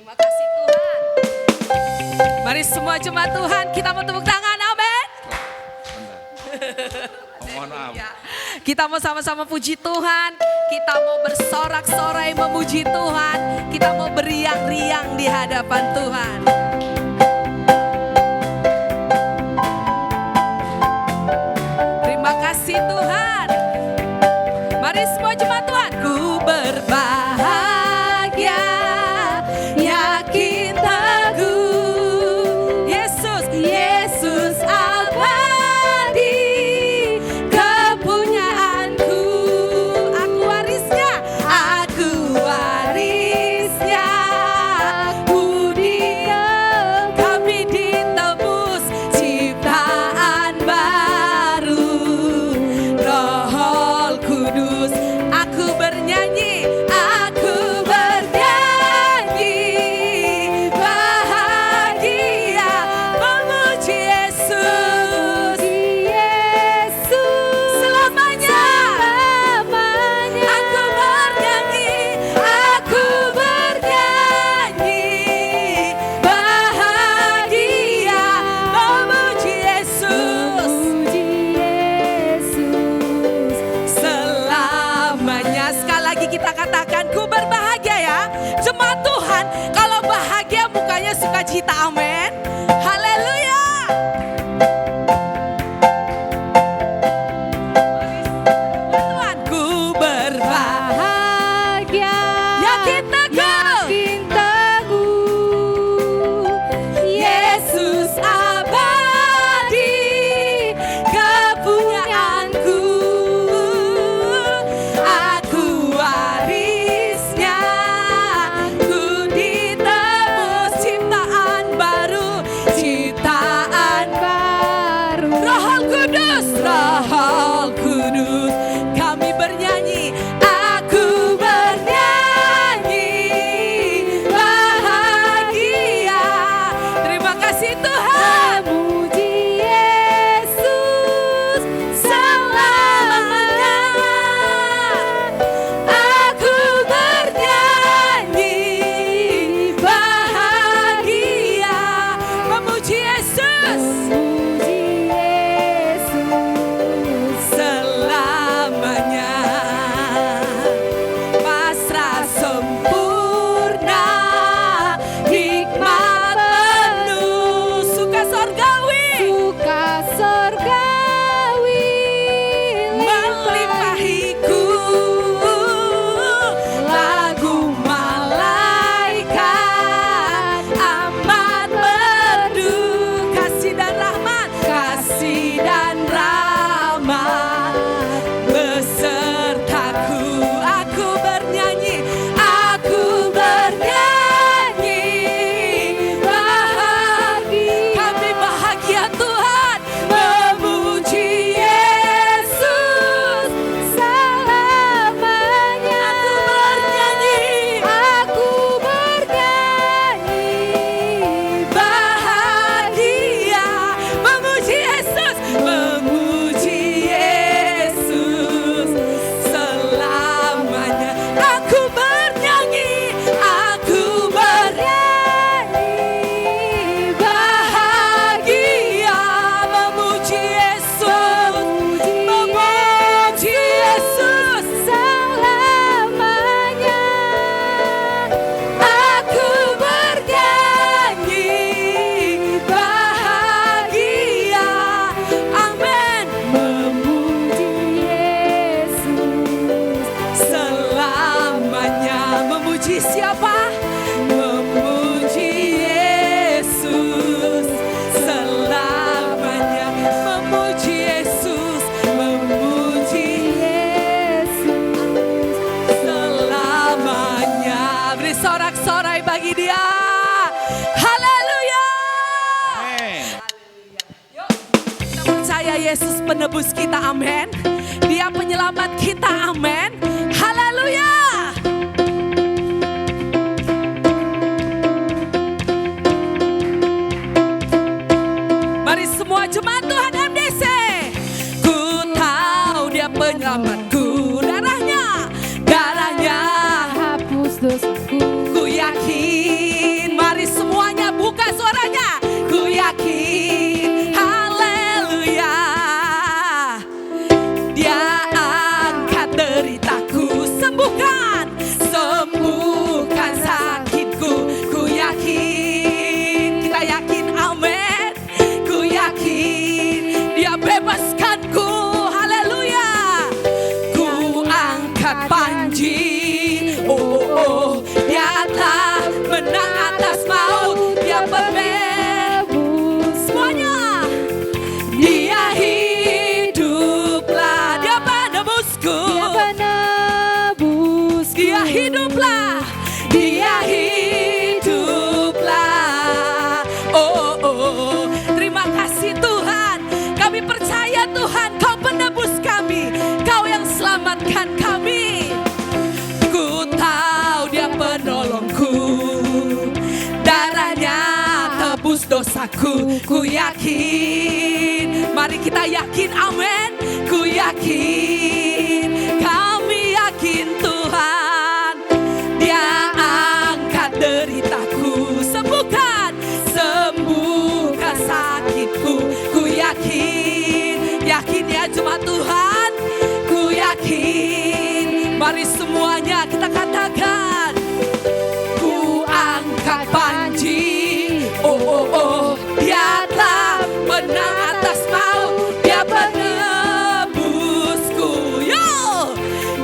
Terima kasih Tuhan. Mari semua jemaat Tuhan kita mau tepuk tangan, amin. Mohon maaf. Kita mau sama-sama puji Tuhan. Kita mau bersorak-sorai memuji Tuhan. Kita mau beriang-riang di hadapan Tuhan. Terima kasih Tuhan. Mari semua jemaat Tuhan. Ku berbahagia, yakin teguh. Yesus abadi, kepunyaanku. Aku warisnya, kami ditebus ciptaan baru. Roh Kudus, aku bernyanyi, bahagia memuji Yesus. Selamanya aku bernyanyi, bahagia memuji Yesus. Selamanya. Sekali lagi kita katakan, ku berbahagia ya. Jemaat Tuhan, kalau bahagia mukanya sukacita, amin. Haleluya. Tuhan, ku berbahagia, yakin teguh. Yesus abadi, kepunyaanku. Aku warisnya, ku ditebus ciptaan baru. Roh Kudus, kami bernyanyi, aku bernyanyi, bahagia. Terima kasih Tuhan. Memuji Yesus selamanya. Aku bernyanyi, bahagia memuji Yesus. Selamanya. Pasrah sempurna, hikmat penuh, suka sorgawi, melimpahiku. Lagu malaikat amat merdu, kasih dan rahmat besertaku. Aku bernyanyi, bahagia. Kami bahagia Tuhan, memuji Yesus selamanya. Aku bernyanyi, bahagia memuji Yesus, selamanya. Aku bernyanyi, bahagia memuji Yesus, selamanya. Aku bernyanyi, bahagia, amin, memuji Yesus selamanya. Memuji siapa? Memuji Yesus selamanya. Memuji Yesus selamanya. Beri sorak-sorai bagi Dia. Haleluya. Amin. Yuk, kita percaya Yesus penebus kita, amin. Dia penyelamat kita, amin. Haleluya. Mari semua jemaat Tuhan MDC. Ku tahu Dia penyelamatku, darahnya hapus dosaku. ku yakin dosaku. Ku yakin, mari kita yakin, amin. Ku yakin, kami yakin Tuhan, Dia angkat deritaku, sembuhkan sakitku. Ku yakin, yakin ya jemaat Tuhan. Ku yakin, mari semuanya kita katakan. Ku angkat banjir, oh oh oh, Dia telah menang atas maut, Dia penebusku. Yo,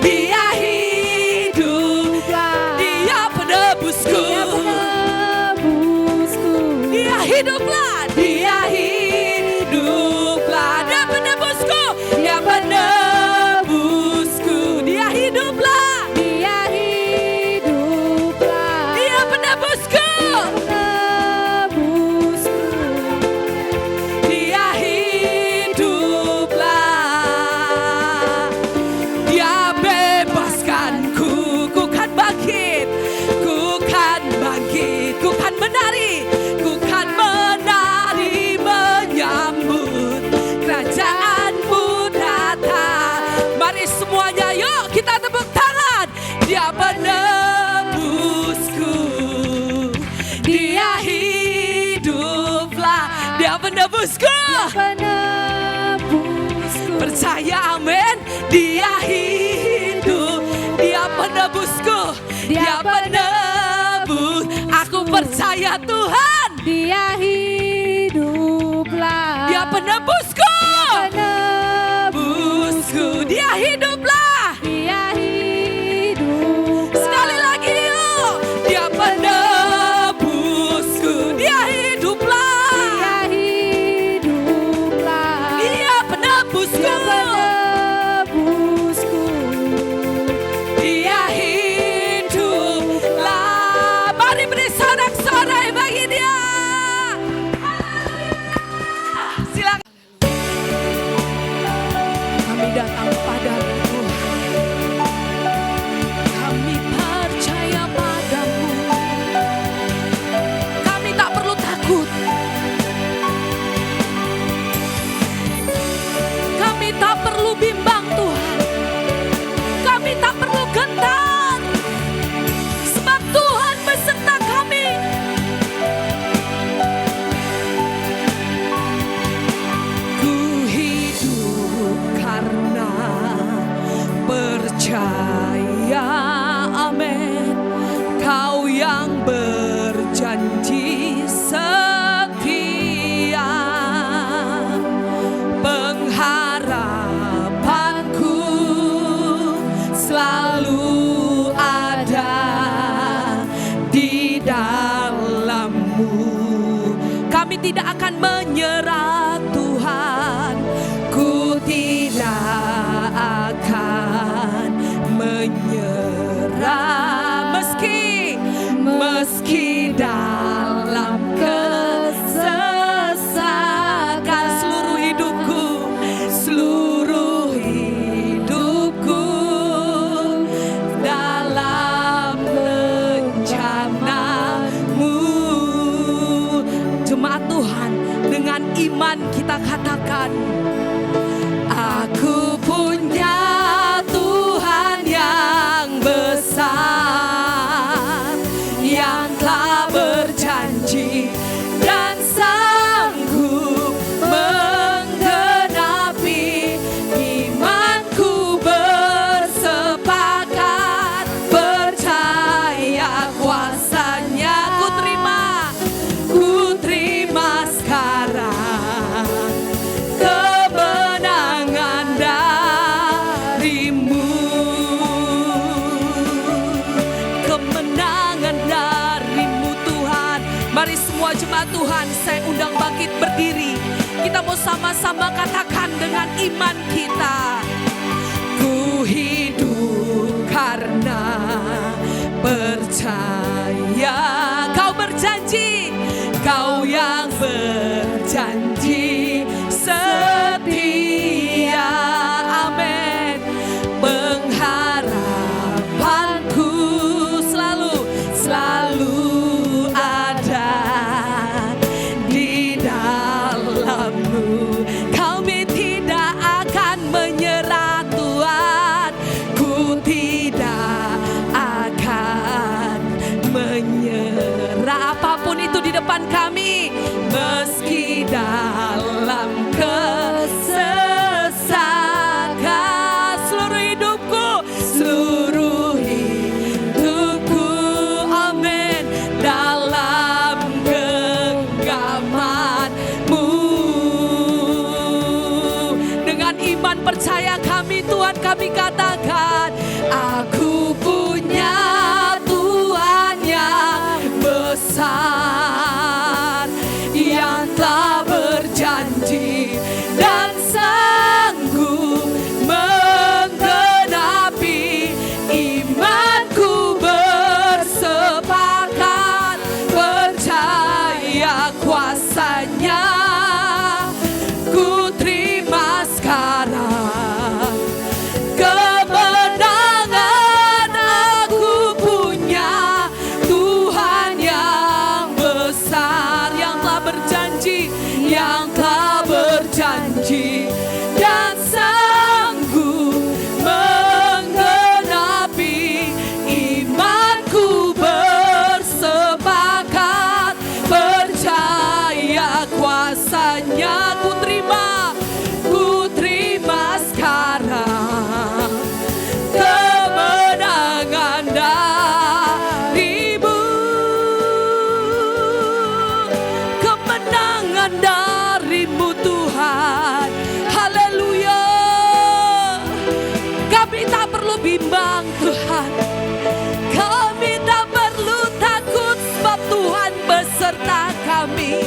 Dia hidup, Dia penebusku. Dia hiduplah, Dia hiduplah, Dia penebusku, Dia penebusku, Dia hiduplah, Dia hiduplah, Dia penebusku, Dia hiduplah, Dia bebaskanku. Ku kan bangkit, ku kan bangkit, ku kan menari, ku kan menari menyambut kerajaanmu datang. Mari semuanya, yuk kita tepuk tangan. Dia penebusku, Dia hiduplah, Dia penebusku. Percaya, amin. Dia hidup, Dia penebusku, Dia penebus. Aku percaya Tuhan, Dia hiduplah, Dia penebusku, penebusku, Dia hiduplah. Dia hiduplah. Sekali lagi yuk, Dia penebusku, Dia hiduplah, Dia hiduplah, Dia penebusku, penebusku. Dia hiduplah. Mari beri sorak-sorai bagi Dia. Silakan. Kami datang padamu Tuhan, kami percaya padamu, kami tak perlu takut, kami tak perlu bimbang Tuhan, kami tak perlu gentar, sebab Tuhan beserta kami. Ku hidup karena percaya, amin. Kau yang berjanji setia, pengharapanku selalu ada di dalam-Mu. Kami tidak akan menyerah Tuhan, ku tidak akan menyerah meski dalam kesesakan. Seluruh hidupku dalam rencana-Mu. Jemaat Tuhan, dengan iman kita katakan, aku punya Tuhan yang besar, yang telah berjanji dan sanggup menggenapi. Imanku bersepakat, percaya kuasanya. Ku terima sekarang kemenangan darimu, kemenangan darimu Tuhan. Mari semua jemaat Tuhan, saya undang bangkit berdiri. Kita mau sama-sama katakan dengan iman kita. Ku hidup karena percaya. Kau berjanji, Kau yang berjanji setia, amin. Pengharapanku selalu ada di menyerah apapun itu di depan kami, meski dalam kesesakan seluruh hidupku, amin, dalam genggaman-Mu. Dengan iman percaya kami, Tuhan, kami katakan, aku punya Tuhan yang besar, yang telah berjanji dan sanggup menggenapi. Imanku bersepakat, percaya kuasa-Nya. Ku terima sekarang kemenangan, aku punya Tuhan yang besar, yang telah berjanji, dan sanggup menggenapi. Imanku bersepakat, percaya kuasa-Nya. Ku terima sekarang kemenangan dari-Mu, kemenangan dari-Mu Tuhan. Haleluya. Kami tak perlu bimbang Tuhan, kami tak perlu takut, sebab Tuhan beserta kami.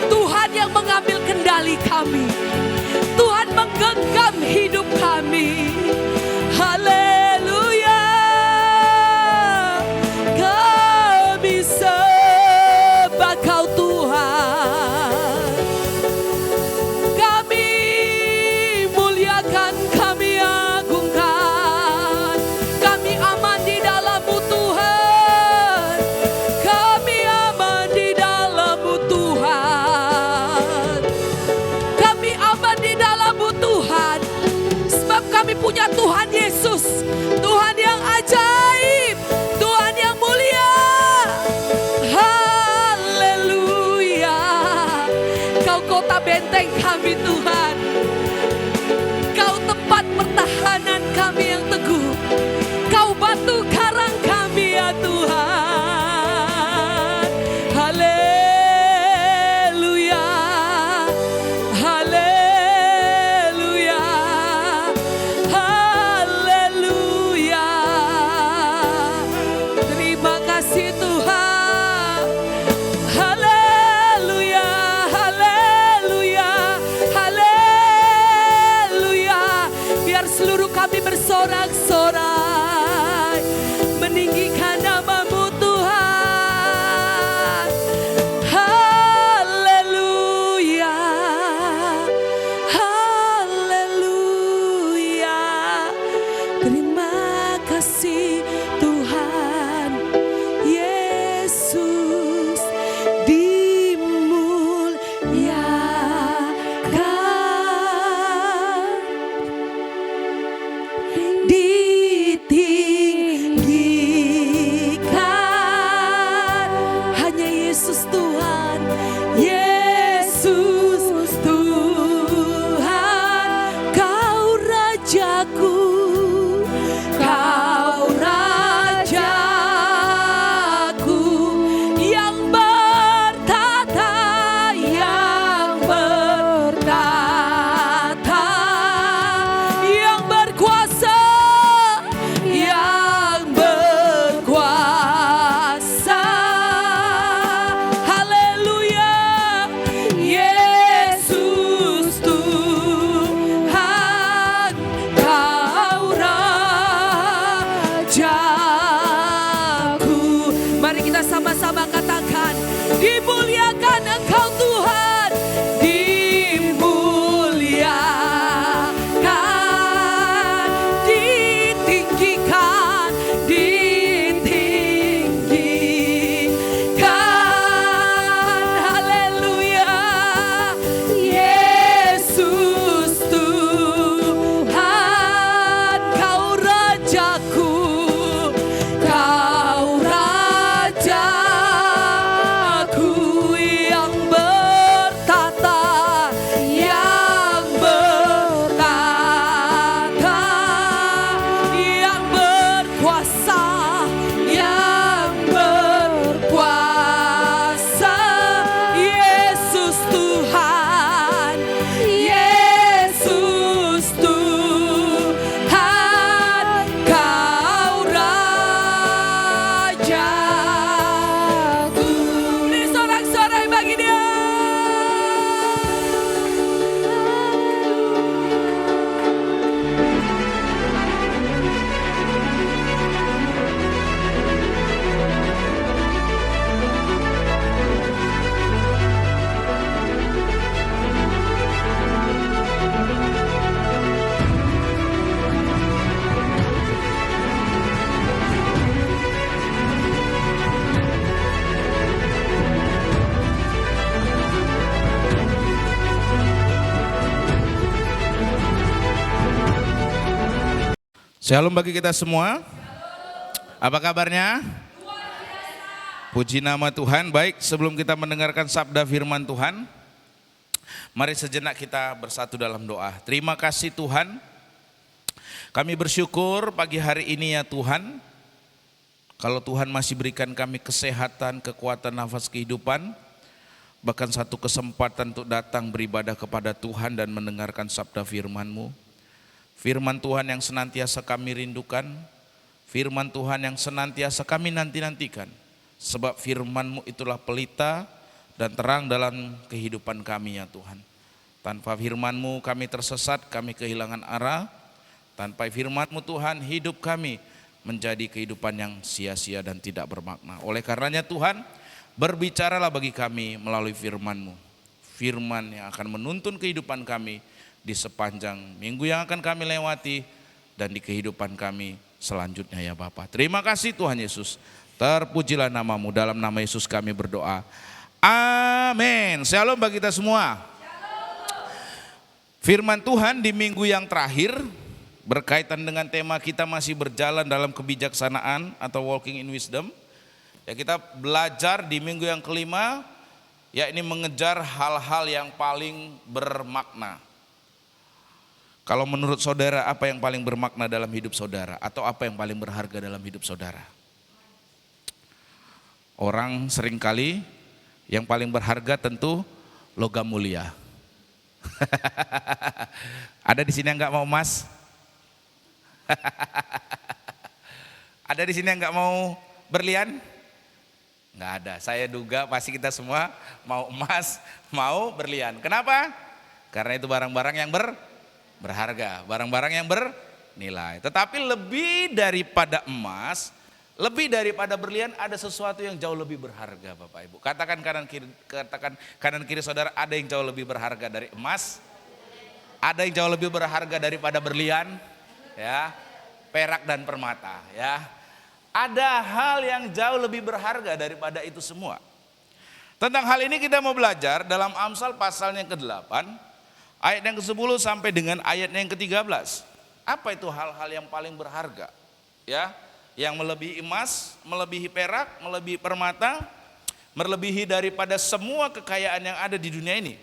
Tuhan yang mengambil kendali kami, Tuhan menggenggam hidup kami. Haleluya. Kami sembah Kau Tuhan, kami muliakan, kami agungkan. Kami aman di dalam-Mu Tuhan, kami aman di dalam-Mu Tuhan, kami aman di dalam-Mu Tuhan, sebab kami punya Tuhan Yesus, Tuhan yang ajaib, Tuhan yang mulia. Haleluya. Kau kota benteng kami Tuhan, Kau tempat pertahanan kami yang teguh, Kau batu karang kami ya Tuhan. Haleluya, haleluya, haleluya. Terima kasih Tuhan. Haleluya, haleluya, haleluya. Biar seluruh kami bersorak-sorai meninggikan nama-Mu Tuhan. Haleluya, haleluya. Terima kasih Tuhan Yesus, dimuliakan, ditinggikan. Hanya Yesus Tuhan, Yesus Tuhan. Kau Rajaku, Kau Rajaku, yang bertata, yang bertata, yang berkuasa, yang berkuasa. Haleluya. Yesus Shalom bagi kita semua. Apa kabarnya? Puji nama Tuhan. Baik, sebelum kita mendengarkan sabda firman Tuhan, mari sejenak kita bersatu dalam doa. Terima kasih Tuhan. Kami bersyukur pagi hari ini ya Tuhan. Kalau Tuhan masih berikan kami kesehatan, kekuatan, nafas kehidupan, bahkan satu kesempatan untuk datang beribadah kepada Tuhan dan mendengarkan sabda firman-Mu. Firman Tuhan yang senantiasa kami rindukan, firman Tuhan yang senantiasa kami nanti-nantikan. Sebab firman-Mu itulah pelita dan terang dalam kehidupan kami ya Tuhan. Tanpa firman-Mu kami tersesat, kami kehilangan arah. Tanpa firman-Mu Tuhan, hidup kami menjadi kehidupan yang sia-sia dan tidak bermakna. Oleh karenanya Tuhan, berbicaralah bagi kami melalui firman-Mu. Firman yang akan menuntun kehidupan kami di sepanjang minggu yang akan kami lewati dan di kehidupan kami selanjutnya ya Bapa. Terima kasih Tuhan Yesus. Terpujilah nama-Mu, dalam nama Yesus kami berdoa. Amin. Shalom bagi kita semua. Firman Tuhan di minggu yang terakhir berkaitan dengan tema kita masih berjalan dalam kebijaksanaan atau walking in wisdom. Ya, kita belajar di minggu yang kelima, yakni mengejar hal-hal yang paling bermakna. Kalau menurut saudara, apa yang paling bermakna dalam hidup saudara? Atau apa yang paling berharga dalam hidup saudara? Orang seringkali yang paling berharga tentu logam mulia. Ada di sini yang nggak mau emas? Ada di sini yang nggak mau berlian? Nggak ada. Saya duga pasti kita semua mau emas, mau berlian. Kenapa? Karena itu barang-barang yang berharga, barang-barang yang bernilai. Tetapi lebih daripada emas, lebih daripada berlian, ada sesuatu yang jauh lebih berharga, Bapak Ibu. Katakan kanan kiri saudara, ada yang jauh lebih berharga dari emas, ada yang jauh lebih berharga daripada berlian, ya, perak dan permata, ya. Ada hal yang jauh lebih berharga daripada itu semua. Tentang hal ini kita mau belajar dalam Amsal pasalnya yang ke-8, ayat yang ke-10 sampai dengan ayatnya yang ke-13. Apa itu hal-hal yang paling berharga? Ya, yang melebihi emas, melebihi perak, melebihi permata, melebihi daripada semua kekayaan yang ada di dunia ini.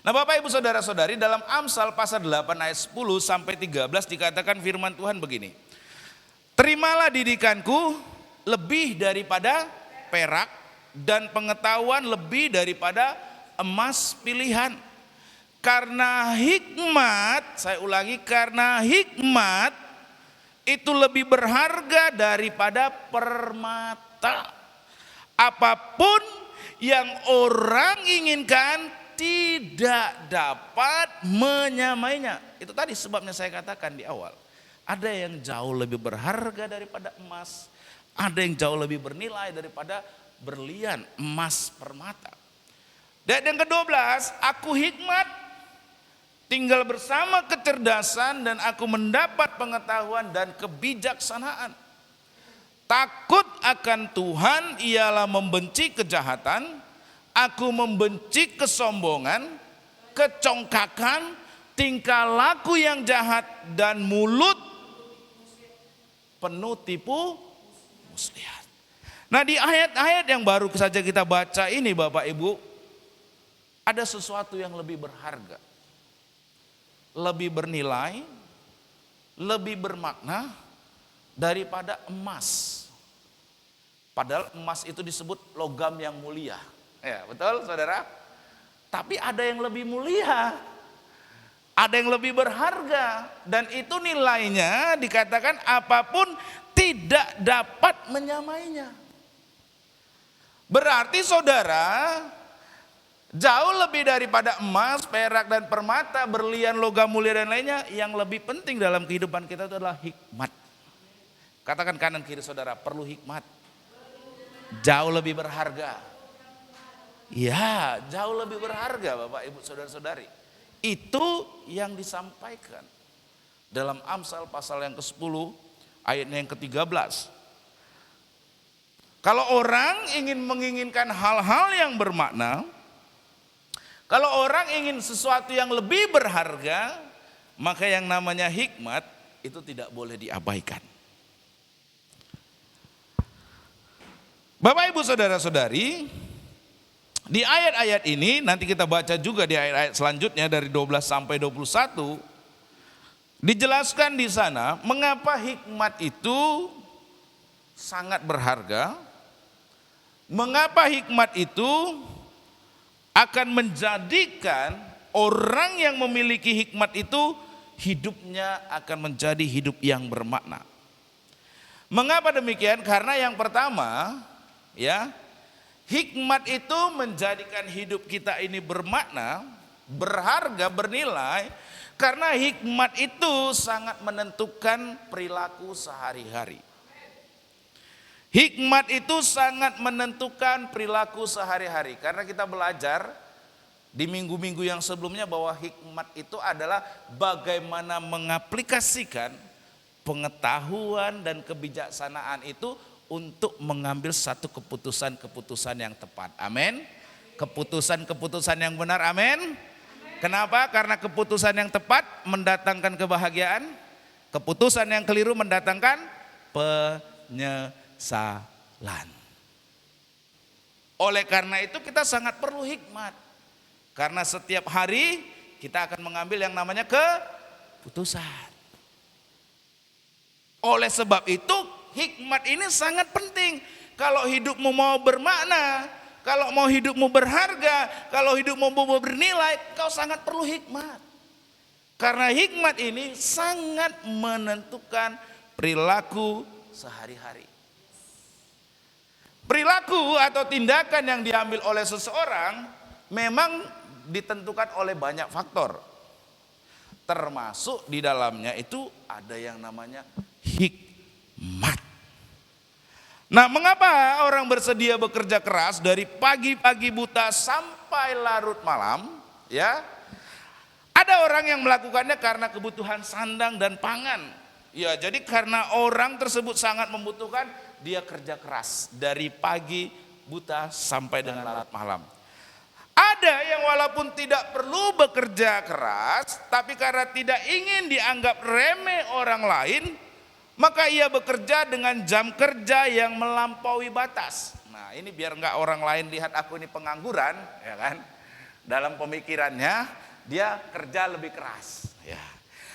Nah Bapak Ibu Saudara-saudari, dalam Amsal pasal 8 ayat 10 sampai 13 dikatakan firman Tuhan begini. Terimalah didikanku lebih daripada perak dan pengetahuan lebih daripada emas pilihan. Karena hikmat, saya ulangi, karena hikmat itu lebih berharga daripada permata. Apapun yang orang inginkan tidak dapat menyamainya. Itu tadi sebabnya saya katakan di awal. Ada yang jauh lebih berharga daripada emas, ada yang jauh lebih bernilai daripada berlian, emas, permata. Dan yang ke-12, aku hikmat, tinggal bersama kecerdasan dan aku mendapat pengetahuan dan kebijaksanaan. Takut akan Tuhan ialah membenci kejahatan, aku membenci kesombongan, kecongkakan, tingkah laku yang jahat dan mulut penuh tipu muslihat. Nah di ayat-ayat yang baru saja kita baca ini Bapak Ibu, ada sesuatu yang lebih berharga, lebih bernilai, lebih bermakna daripada emas. Padahal emas itu disebut logam yang mulia. Ya, betul saudara? Tapi ada yang lebih mulia, ada yang lebih berharga, dan itu nilainya dikatakan apapun tidak dapat menyamainya. Berarti saudara, jauh lebih daripada emas, perak dan permata, berlian, logam mulia dan lainnya, yang lebih penting dalam kehidupan kita itu adalah hikmat. Katakan kanan kiri saudara, perlu hikmat. Jauh lebih berharga. Ya, jauh lebih berharga Bapak Ibu Saudara-saudari. Itu yang disampaikan dalam Amsal pasal yang ke-10 ayatnya yang ke-13. Kalau orang menginginkan hal-hal yang bermakna, kalau orang ingin sesuatu yang lebih berharga, maka yang namanya hikmat itu tidak boleh diabaikan. Bapak, Ibu, saudara-saudari, di ayat-ayat ini nanti kita baca juga di ayat-ayat selanjutnya dari 12 sampai 21, dijelaskan di sana mengapa hikmat itu sangat berharga, mengapa hikmat itu akan menjadikan orang yang memiliki hikmat itu hidupnya akan menjadi hidup yang bermakna. Mengapa demikian? Karena yang pertama, ya, hikmat itu menjadikan hidup kita ini bermakna, berharga, bernilai, karena hikmat itu sangat menentukan perilaku sehari-hari. Hikmat itu sangat menentukan perilaku sehari-hari. Karena kita belajar di minggu-minggu yang sebelumnya bahwa hikmat itu adalah bagaimana mengaplikasikan pengetahuan dan kebijaksanaan itu untuk mengambil satu keputusan-keputusan yang tepat. Amin. Keputusan-keputusan yang benar. Amin. Kenapa? Karena keputusan yang tepat mendatangkan kebahagiaan, keputusan yang keliru mendatangkan penyesalan. Oleh karena itu kita sangat perlu hikmat. Karena setiap hari kita akan mengambil yang namanya keputusan. Oleh sebab itu hikmat ini sangat penting. Kalau hidupmu mau bermakna, kalau mau hidupmu berharga, kalau hidupmu mau bernilai, kau sangat perlu hikmat. Karena hikmat ini sangat menentukan perilaku sehari-hari. Perilaku atau tindakan yang diambil oleh seseorang memang ditentukan oleh banyak faktor. Termasuk di dalamnya itu ada yang namanya hikmat. Nah, mengapa orang bersedia bekerja keras dari pagi-pagi buta sampai larut malam? Ya, ada orang yang melakukannya karena kebutuhan sandang dan pangan. Ya, jadi karena orang tersebut sangat membutuhkan, dia kerja keras dari pagi buta sampai dengan larut malam. Ada yang walaupun tidak perlu bekerja keras, tapi karena tidak ingin dianggap remeh orang lain, maka ia bekerja dengan jam kerja yang melampaui batas. Nah, ini biar enggak orang lain lihat aku ini pengangguran, ya kan? Dalam pemikirannya dia kerja lebih keras. Ya.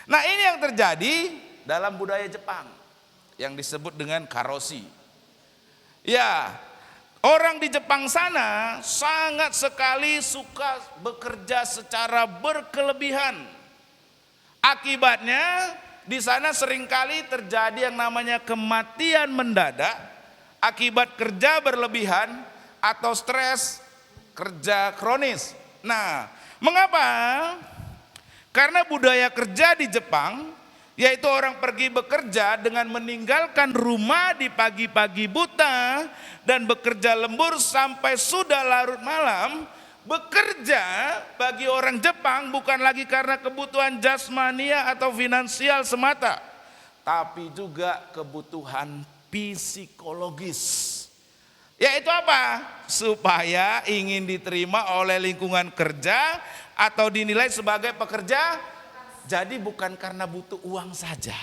Nah, ini yang terjadi dalam budaya Jepang yang disebut dengan karoshi. Ya, orang di Jepang sana sangat sekali suka bekerja secara berkelebihan. Akibatnya di sana seringkali terjadi yang namanya kematian mendadak akibat kerja berlebihan atau stres kerja kronis. Nah, mengapa? Karena budaya kerja di Jepang, yaitu orang pergi bekerja dengan meninggalkan rumah di pagi-pagi buta dan bekerja lembur sampai sudah larut malam. Bekerja bagi orang Jepang bukan lagi karena kebutuhan jasmania atau finansial semata, tapi juga kebutuhan psikologis. Yaitu apa? Supaya ingin diterima oleh lingkungan kerja atau dinilai sebagai pekerja. Jadi bukan karena butuh uang saja,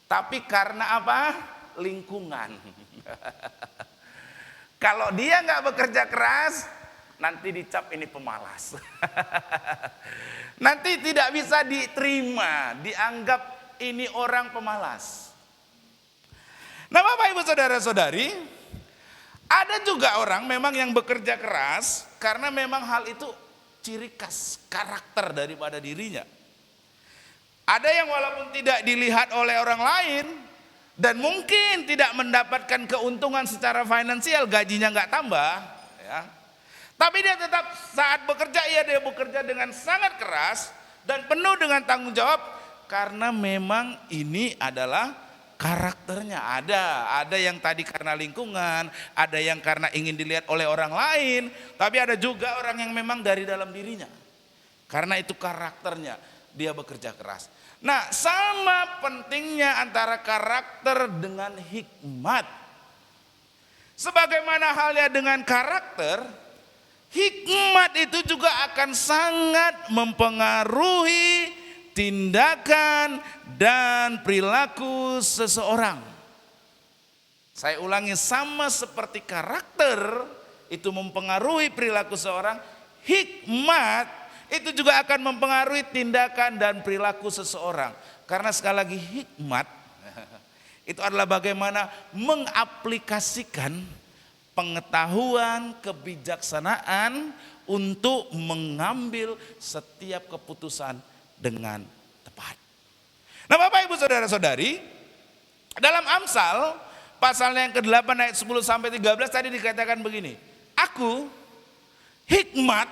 tapi karena apa? Lingkungan. Kalau dia nggak bekerja keras, nanti dicap ini pemalas. Nanti tidak bisa diterima, dianggap ini orang pemalas. Nah, Bapak Ibu saudara-saudari, ada juga orang memang yang bekerja keras karena memang hal itu ciri khas karakter daripada dirinya. Ada yang walaupun tidak dilihat oleh orang lain dan mungkin tidak mendapatkan keuntungan secara finansial, gajinya nggak tambah, ya. Tapi dia tetap saat bekerja, dia bekerja dengan sangat keras dan penuh dengan tanggung jawab karena memang ini adalah karakternya. Ada yang tadi karena lingkungan, ada yang karena ingin dilihat oleh orang lain, tapi ada juga orang yang memang dari dalam dirinya. Karena itu karakternya, dia bekerja keras. Nah, sama pentingnya antara karakter dengan hikmat. Sebagaimana halnya dengan karakter, hikmat itu juga akan sangat mempengaruhi tindakan, dan perilaku seseorang. Saya ulangi, sama seperti karakter itu mempengaruhi perilaku seseorang, hikmat itu juga akan mempengaruhi tindakan dan perilaku seseorang. Karena sekali lagi hikmat itu adalah bagaimana mengaplikasikan pengetahuan, kebijaksanaan untuk mengambil setiap keputusan dengan tepat. Nah Bapak Ibu Saudara-saudari, dalam Amsal pasal yang ke-8 ayat 10 sampai 13 tadi dikatakan begini. Aku hikmat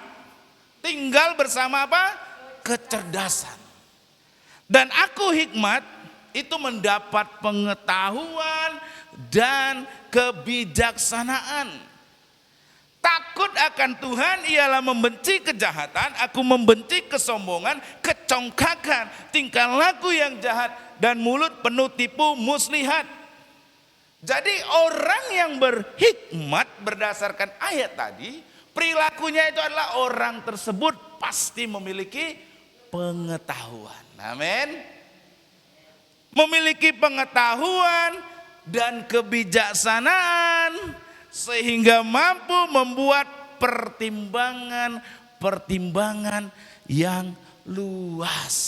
tinggal bersama apa? Kecerdasan. Dan aku hikmat itu mendapat pengetahuan dan kebijaksanaan. Takut akan Tuhan ialah membenci kejahatan, aku membenci kesombongan, kecongkakan, tingkah laku yang jahat, dan mulut penuh tipu muslihat. Jadi orang yang berhikmat berdasarkan ayat tadi, perilakunya itu adalah orang tersebut pasti memiliki pengetahuan. Amin. Memiliki pengetahuan dan kebijaksanaan sehingga mampu membuat pertimbangan yang luas.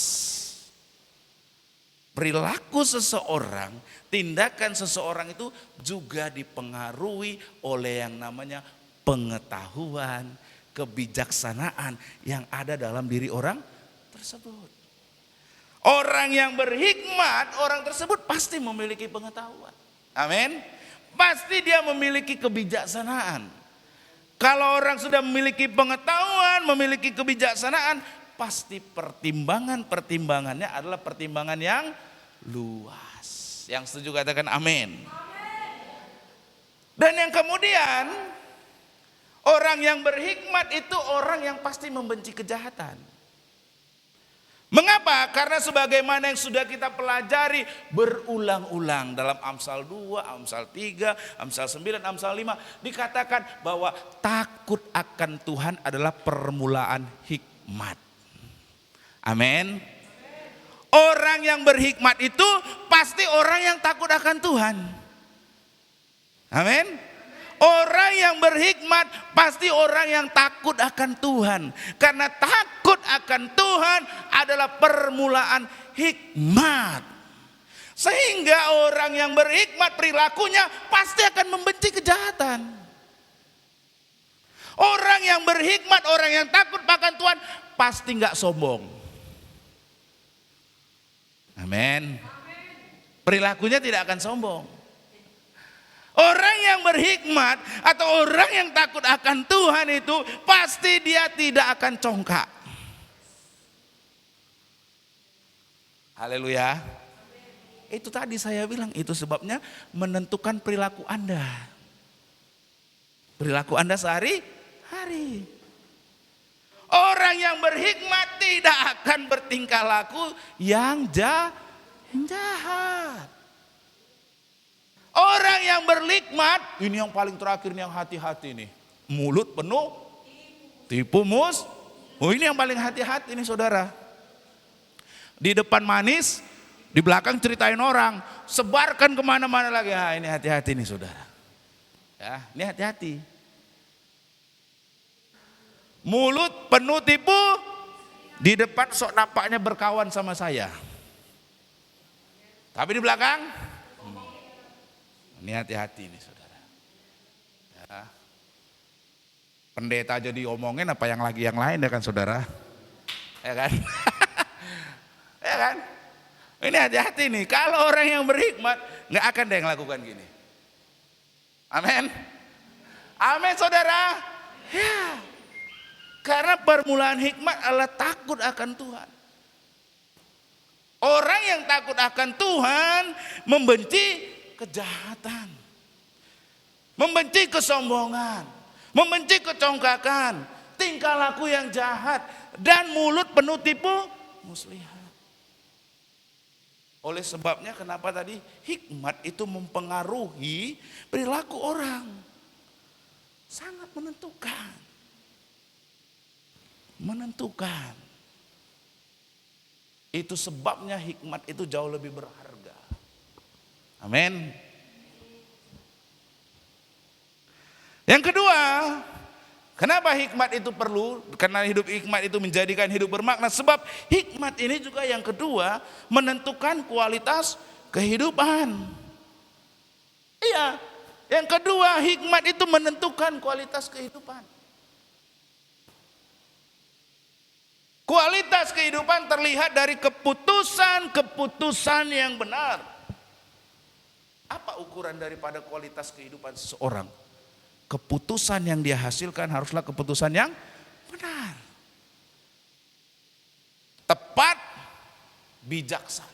Perilaku seseorang, tindakan seseorang itu juga dipengaruhi oleh yang namanya pengetahuan, kebijaksanaan yang ada dalam diri orang tersebut. Orang yang berhikmat, orang tersebut pasti memiliki pengetahuan. Amin. Pasti dia memiliki kebijaksanaan. Kalau orang sudah memiliki pengetahuan, memiliki kebijaksanaan, pasti pertimbangannya adalah pertimbangan yang luas. Yang setuju katakan amin. Dan yang kemudian, orang yang berhikmat itu orang yang pasti membenci kejahatan. Mengapa? Karena sebagaimana yang sudah kita pelajari berulang-ulang dalam Amsal 2, Amsal 3, Amsal 9, Amsal 5 dikatakan bahwa takut akan Tuhan adalah permulaan hikmat. Amin. Orang yang berhikmat itu pasti orang yang takut akan Tuhan. Amin. Orang yang berhikmat pasti orang yang takut akan Tuhan. Karena takut akan Tuhan adalah permulaan hikmat. Sehingga orang yang berhikmat perilakunya pasti akan membenci kejahatan. Orang yang berhikmat, orang yang takut akan Tuhan pasti nggak sombong. Amin. Perilakunya tidak akan sombong. Orang yang berhikmat atau orang yang takut akan Tuhan itu pasti dia tidak akan congkak. Haleluya. Itu tadi saya bilang, itu sebabnya menentukan perilaku Anda. Perilaku Anda sehari-hari. Orang yang berhikmat tidak akan bertingkah laku yang jahat. Orang yang berhikmat, ini yang paling terakhir, ini yang hati-hati nih. Mulut penuh tipu Oh ini yang paling hati-hati nih saudara. Di depan manis, di belakang ceritain orang. Sebarkan kemana-mana lagi. Nah, ini hati-hati nih saudara. Ya, ini hati-hati. Mulut penuh tipu, di depan sok nampaknya berkawan sama saya. Tapi di belakang, ini hati-hati nih saudara. Ya. Pendeta aja diomongin apa yang lain ya kan saudara. Ya kan. Ya kan. Ini hati-hati nih. Kalau orang yang berhikmat gak akan dia yang lakukan gini. Amin. Amin saudara. Ya. Karena permulaan hikmat adalah takut akan Tuhan. Orang yang takut akan Tuhan membenci kejahatan, membenci kesombongan, membenci kecongkakan, tingkah laku yang jahat, dan mulut penuh tipu muslihat. Oleh sebabnya kenapa tadi hikmat itu mempengaruhi perilaku orang. Sangat menentukan. Itu sebabnya hikmat itu jauh lebih berharga. Amin. Yang kedua, kenapa hikmat itu perlu? Karena hidup hikmat itu menjadikan hidup bermakna. Sebab hikmat ini juga yang kedua menentukan kualitas kehidupan. Iya, yang kedua hikmat itu menentukan kualitas kehidupan. Kualitas kehidupan terlihat dari keputusan-keputusan yang benar. Apa ukuran daripada kualitas kehidupan seseorang? Keputusan yang dia hasilkan haruslah keputusan yang benar, tepat, bijaksana.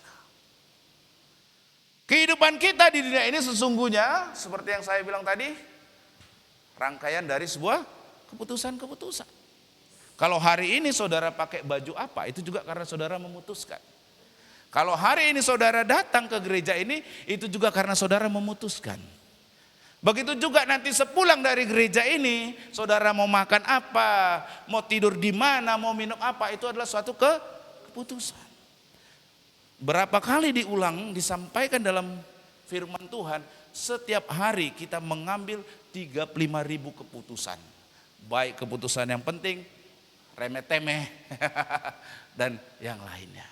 Kehidupan kita di dunia ini sesungguhnya seperti yang saya bilang tadi, rangkaian dari sebuah keputusan-keputusan. Kalau hari ini saudara pakai baju apa, itu juga karena saudara memutuskan. Kalau hari ini saudara datang ke gereja ini, itu juga karena saudara memutuskan. Begitu juga nanti sepulang dari gereja ini, saudara mau makan apa, mau tidur di mana, mau minum apa, itu adalah suatu keputusan. Berapa kali diulang, disampaikan dalam firman Tuhan, setiap hari kita mengambil 35.000 keputusan. Baik keputusan yang penting, remeh-temeh, dan yang lainnya.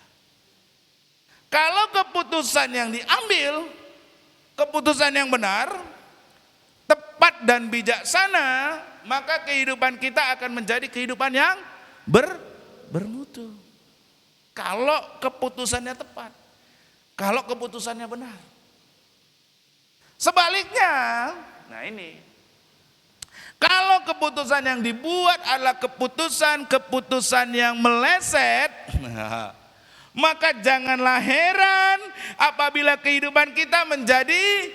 Kalau keputusan yang diambil, keputusan yang benar, tepat dan bijaksana, maka kehidupan kita akan menjadi kehidupan yang bermutu. Kalau keputusannya tepat, kalau keputusannya benar. Sebaliknya, nah ini, kalau keputusan yang dibuat adalah keputusan yang meleset, maka janganlah heran apabila kehidupan kita menjadi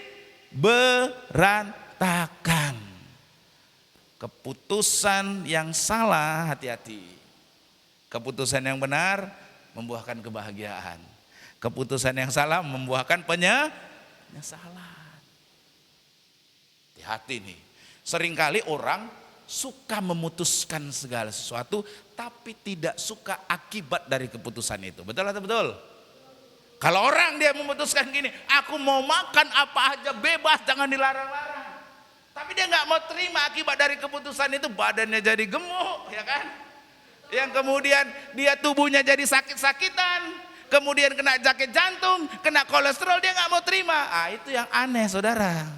berantakan. Keputusan yang salah, hati-hati. Keputusan yang benar membuahkan kebahagiaan. Keputusan yang salah membuahkan penyesalan. Hati-hati nih. Seringkali orang suka memutuskan segala sesuatu tapi tidak suka akibat dari keputusan itu. Betul atau betul? Kalau orang dia memutuskan gini, aku mau makan apa aja bebas, jangan dilarang-larang. Tapi dia nggak mau terima akibat dari keputusan itu, badannya jadi gemuk, ya kan? Yang kemudian dia tubuhnya jadi sakit-sakitan, kemudian kena sakit jantung, kena kolesterol, dia nggak mau terima. Itu yang aneh, saudara.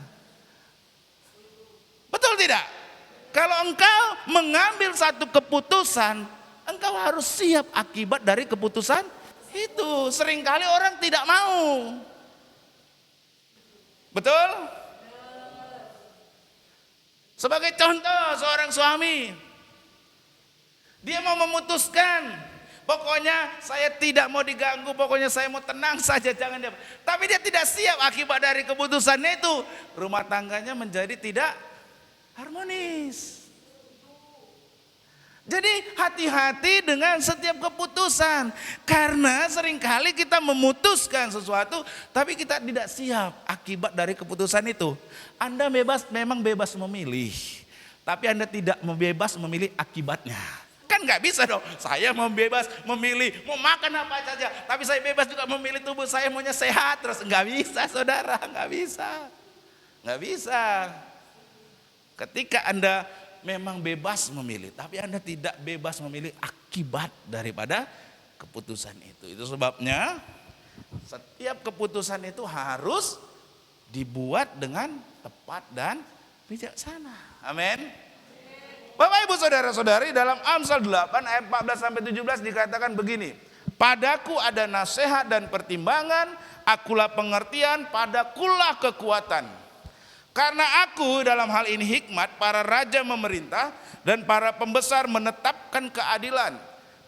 Betul tidak? Kalau engkau mengambil satu keputusan, engkau harus siap akibat dari keputusan itu. Seringkali orang tidak mau. Betul? Sebagai contoh, seorang suami, dia mau memutuskan, pokoknya saya tidak mau diganggu, pokoknya saya mau tenang saja, jangan dia. Tapi dia tidak siap akibat dari keputusannya itu. Rumah tangganya menjadi tidak harmonis. Jadi hati-hati dengan setiap keputusan. Karena seringkali kita memutuskan sesuatu tapi kita tidak siap akibat dari keputusan itu. Anda memang bebas memilih, tapi Anda tidak bebas memilih akibatnya. Kan nggak bisa dong, saya mau bebas memilih, mau makan apa saja, tapi saya bebas juga memilih tubuh saya maunya sehat terus. Nggak bisa, saudara, nggak bisa. Nggak bisa. Ketika Anda memang bebas memilih, tapi Anda tidak bebas memilih akibat daripada keputusan itu. Itu sebabnya setiap keputusan itu harus dibuat dengan tepat dan bijaksana. Amin. Bapak Ibu saudara-saudari, dalam Amsal 8 ayat 14 sampai 17 dikatakan begini. Padaku ada nasihat dan pertimbangan, akulah pengertian, padakulah kekuatan. Karena aku dalam hal ini hikmat, para raja memerintah dan para pembesar menetapkan keadilan.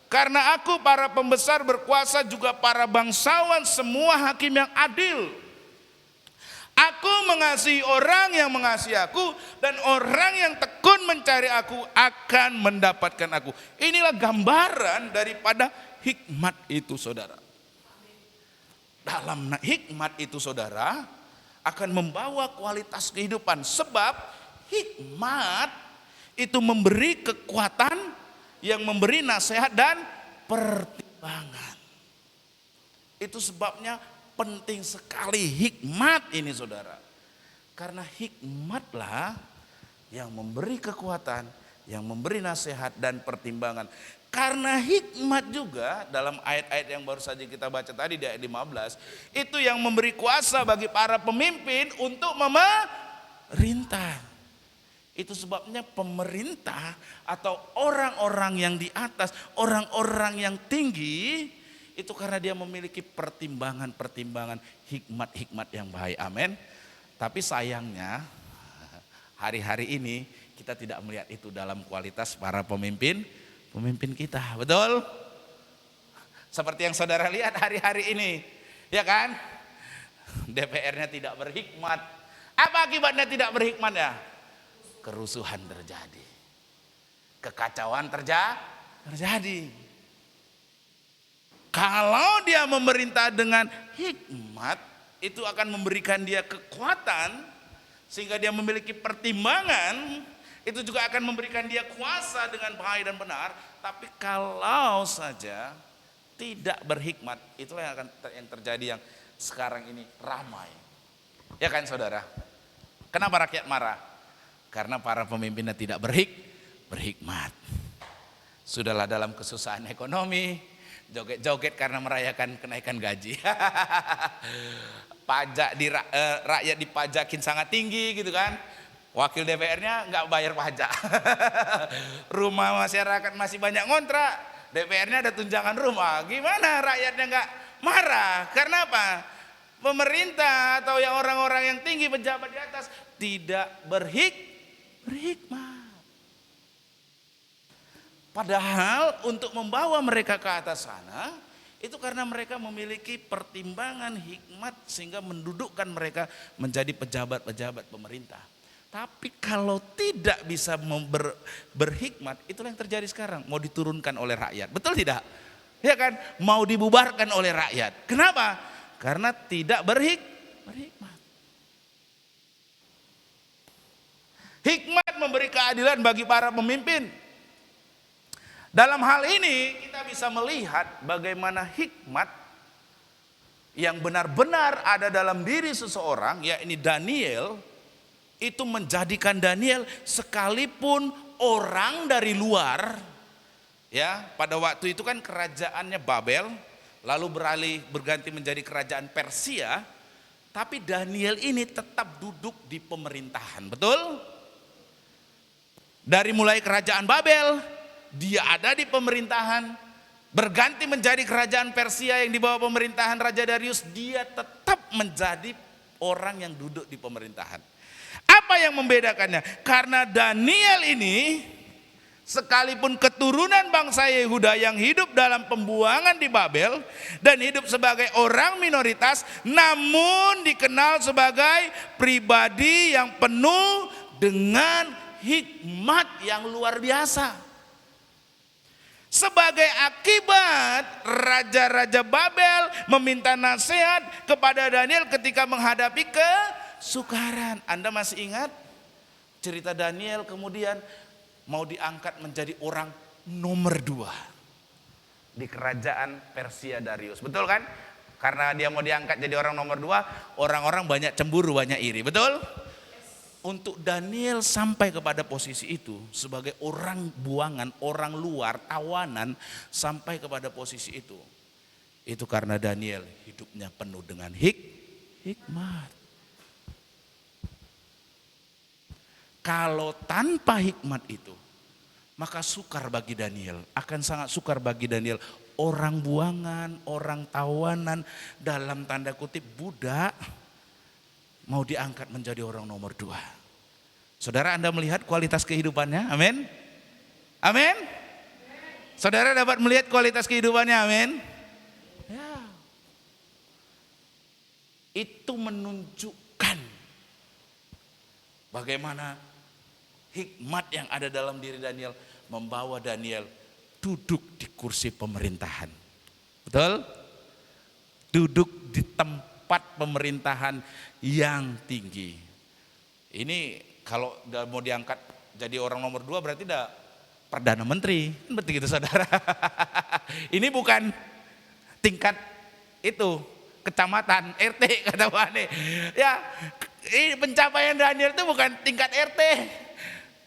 Karena aku para pembesar berkuasa juga para bangsawan semua hakim yang adil. Aku mengasihi orang yang mengasihi aku dan orang yang tekun mencari aku akan mendapatkan aku. Inilah gambaran daripada hikmat itu, saudara. Dalam hikmat itu, saudara, akan membawa kualitas kehidupan. Sebab hikmat itu memberi kekuatan, yang memberi nasihat dan pertimbangan. Itu sebabnya penting sekali hikmat ini saudara. Karena hikmatlah yang memberi kekuatan, yang memberi nasihat dan pertimbangan. Karena hikmat juga dalam ayat-ayat yang baru saja kita baca tadi di ayat 15, itu yang memberi kuasa bagi para pemimpin untuk memerintah. Itu sebabnya pemerintah atau orang-orang yang di atas, orang-orang yang tinggi, itu karena dia memiliki pertimbangan-pertimbangan, hikmat-hikmat yang baik. Amin. Tapi sayangnya hari-hari ini kita tidak melihat itu dalam kualitas para pemimpin kita, betul? Seperti yang saudara lihat hari-hari ini, ya kan? DPR-nya tidak berhikmat. Apa akibatnya tidak berhikmat ya? Kerusuhan terjadi, kekacauan terjadi. Kalau dia memerintah dengan hikmat, itu akan memberikan dia kekuatan, sehingga dia memiliki pertimbangan. Itu juga akan memberikan dia kuasa dengan baik dan benar. Tapi kalau saja tidak berhikmat, itulah yang terjadi yang sekarang ini ramai. Ya kan saudara? Kenapa rakyat marah? Karena para pemimpinnya tidak berhikmat. Sudahlah dalam kesusahan ekonomi, joget-joget karena merayakan kenaikan gaji. Pajak rakyat dipajakin sangat tinggi gitu kan. Wakil DPR-nya nggak bayar pajak. Rumah masyarakat masih banyak ngontrak, DPR-nya ada tunjangan rumah. Gimana rakyatnya nggak marah? Karena apa? Pemerintah atau yang orang-orang yang tinggi, pejabat di atas tidak berhikmat. Padahal untuk membawa mereka ke atas sana, itu karena mereka memiliki pertimbangan hikmat sehingga mendudukkan mereka menjadi pejabat-pejabat pemerintah. Tapi kalau tidak bisa berhikmat, itulah yang terjadi sekarang. Mau diturunkan oleh rakyat, betul tidak? Ya kan? Mau dibubarkan oleh rakyat. Kenapa? Karena tidak berhikmat. Hikmat memberi keadilan bagi para pemimpin. Dalam hal ini kita bisa melihat bagaimana hikmat yang benar-benar ada dalam diri seseorang, yakni Daniel, itu menjadikan Daniel sekalipun orang dari luar, ya, pada waktu itu kan kerajaannya Babel, lalu berganti menjadi kerajaan Persia, tapi Daniel ini tetap duduk di pemerintahan, betul? Dari mulai kerajaan Babel, dia ada di pemerintahan, berganti menjadi kerajaan Persia yang di bawah pemerintahan Raja Darius, dia tetap menjadi orang yang duduk di pemerintahan. Apa yang membedakannya? Karena Daniel ini sekalipun keturunan bangsa Yehuda yang hidup dalam pembuangan di Babel dan hidup sebagai orang minoritas, namun dikenal sebagai pribadi yang penuh dengan hikmat yang luar biasa. Sebagai akibat, raja-raja Babel meminta nasihat kepada Daniel ketika menghadapi kesukaran. Anda masih ingat cerita Daniel kemudian mau diangkat menjadi orang nomor 2 di kerajaan Persia Darius, betul kan? Karena dia mau diangkat jadi orang nomor 2, orang-orang banyak cemburu, banyak iri, betul? Untuk Daniel sampai kepada posisi itu sebagai orang buangan, orang luar, tawanan, sampai kepada posisi itu karena Daniel hidupnya penuh dengan hikmat. Kalau tanpa hikmat itu, maka sukar bagi Daniel, akan sangat sukar bagi Daniel. Orang buangan, orang tawanan, dalam tanda kutip budak, mau diangkat menjadi orang nomor 2. Saudara, Anda melihat kualitas kehidupannya, amin? Amin? Saudara dapat melihat kualitas kehidupannya, amin? Ya. Itu menunjukkan bagaimana hikmat yang ada dalam diri Daniel membawa Daniel duduk di kursi pemerintahan. Betul? Duduk di tempat pemerintahan yang tinggi. Ini kalau mau diangkat jadi orang nomor 2 berarti udah Perdana Menteri. Betul gitu saudara. Ini bukan tingkat itu kecamatan, RT kata Bu Ane. Ya, ini pencapaian Daniel itu bukan tingkat RT,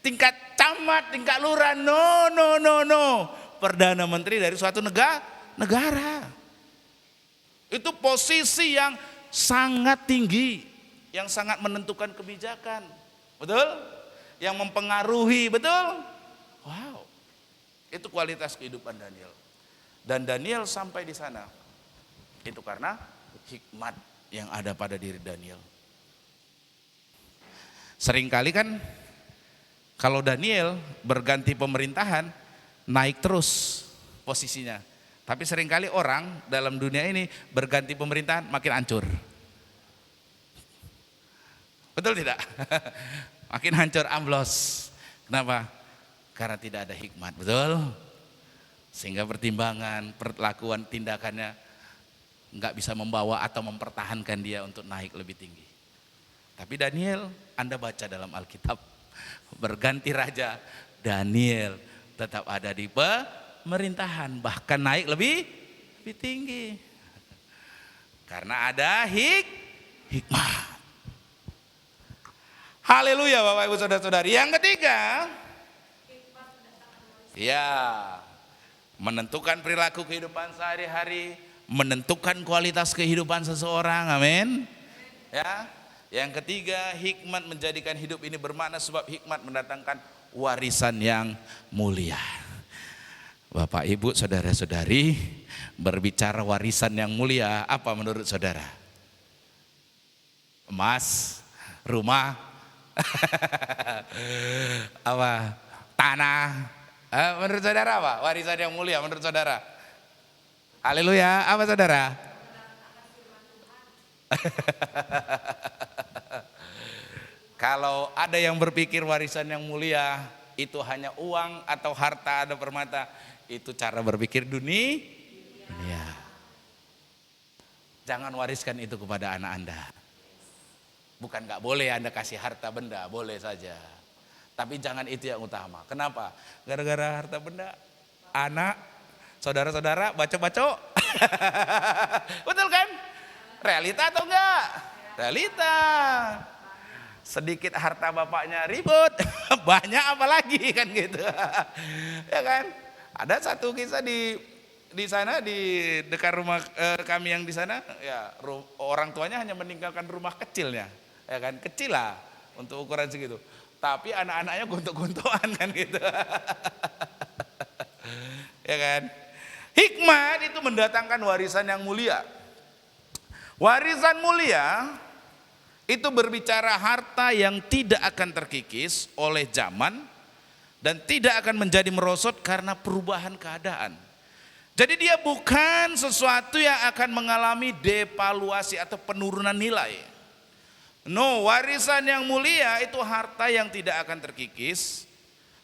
tingkat camat, tingkat lurah. No, no, no, no. Perdana Menteri dari suatu negara. Itu posisi yang sangat tinggi, yang sangat menentukan kebijakan. Betul? Yang mempengaruhi, betul? Wow. Itu kualitas kehidupan Daniel. Dan Daniel sampai di sana. Itu karena hikmat yang ada pada diri Daniel. Seringkali kan kalau Daniel berganti pemerintahan naik terus posisinya. Tapi seringkali orang dalam dunia ini berganti pemerintahan makin hancur. Betul tidak? Makin hancur, amblos. Kenapa? Karena tidak ada hikmat, betul? Sehingga pertimbangan, perlakuan, tindakannya nggak bisa membawa atau mempertahankan dia untuk naik lebih tinggi. Tapi Daniel, Anda baca dalam Alkitab, berganti raja, Daniel tetap ada di pemerintahan, bahkan naik lebih tinggi. Karena ada hikmat. Haleluya Bapak Ibu Saudara-saudari. Yang ketiga, ya, menentukan perilaku kehidupan sehari-hari, menentukan kualitas kehidupan seseorang, amin. Ya, yang ketiga, hikmat menjadikan hidup ini bermakna sebab hikmat mendatangkan warisan yang mulia. Bapak Ibu Saudara-saudari, berbicara warisan yang mulia, apa menurut saudara? Emas, rumah, apa? Tanah. Menurut saudara apa? Warisan yang mulia menurut saudara? Haleluya, apa saudara? Kalau ada yang berpikir warisan yang mulia itu hanya uang atau harta atau permata, itu cara berpikir dunia. Jangan wariskan itu kepada anak Anda. Bukan gak boleh Anda kasih harta benda, boleh saja. Tapi jangan itu yang utama. Kenapa? Gara-gara harta benda, anak, saudara-saudara bacok-bacok. Betul kan? Realita atau enggak? Realita. Sedikit harta bapaknya ribut, banyak apalagi kan gitu. Ya kan? Ada satu kisah di sana, di dekat rumah kami yang di sana, ya orang tuanya hanya meninggalkan rumah kecilnya, ya kan, kecil lah untuk ukuran segitu. Tapi anak-anaknya gontok-gontokan kan gitu. Ya kan? Hikmat itu mendatangkan warisan yang mulia. Warisan mulia itu berbicara harta yang tidak akan terkikis oleh zaman dan tidak akan menjadi merosot karena perubahan keadaan. Jadi dia bukan sesuatu yang akan mengalami devaluasi atau penurunan nilai. No, warisan yang mulia itu harta yang tidak akan terkikis,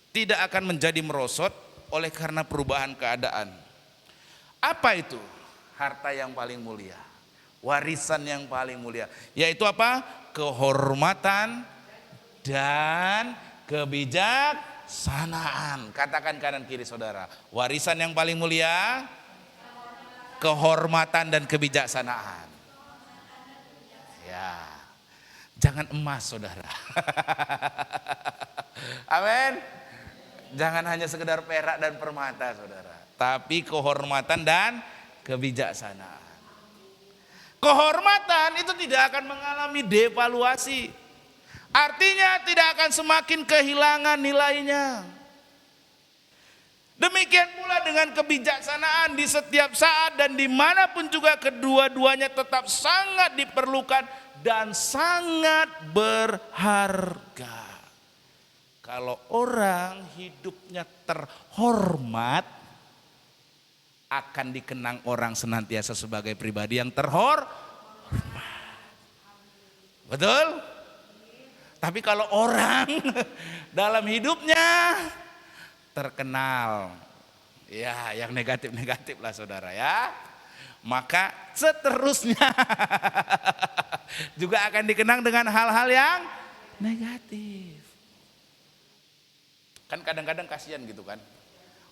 tidak akan menjadi merosot oleh karena perubahan keadaan. Apa itu harta yang paling mulia? Warisan yang paling mulia, yaitu apa? Kehormatan dan kebijaksanaan. Katakan kanan kiri saudara. Warisan yang paling mulia, kehormatan dan kebijaksanaan. Ya, jangan emas saudara. Amin. Jangan hanya sekedar perak dan permata saudara, tapi kehormatan dan kebijaksanaan. Kehormatan itu tidak akan mengalami devaluasi. Artinya tidak akan semakin kehilangan nilainya. Demikian pula dengan kebijaksanaan, di setiap saat dan dimanapun juga kedua-duanya tetap sangat diperlukan dan sangat berharga. Kalau orang hidupnya terhormat, akan dikenang orang senantiasa sebagai pribadi yang terhormat. Betul? Tapi kalau orang dalam hidupnya terkenal, ya yang negatif-negatif lah saudara ya, maka seterusnya juga akan dikenang dengan hal-hal yang negatif. Kan kadang-kadang kasihan gitu kan.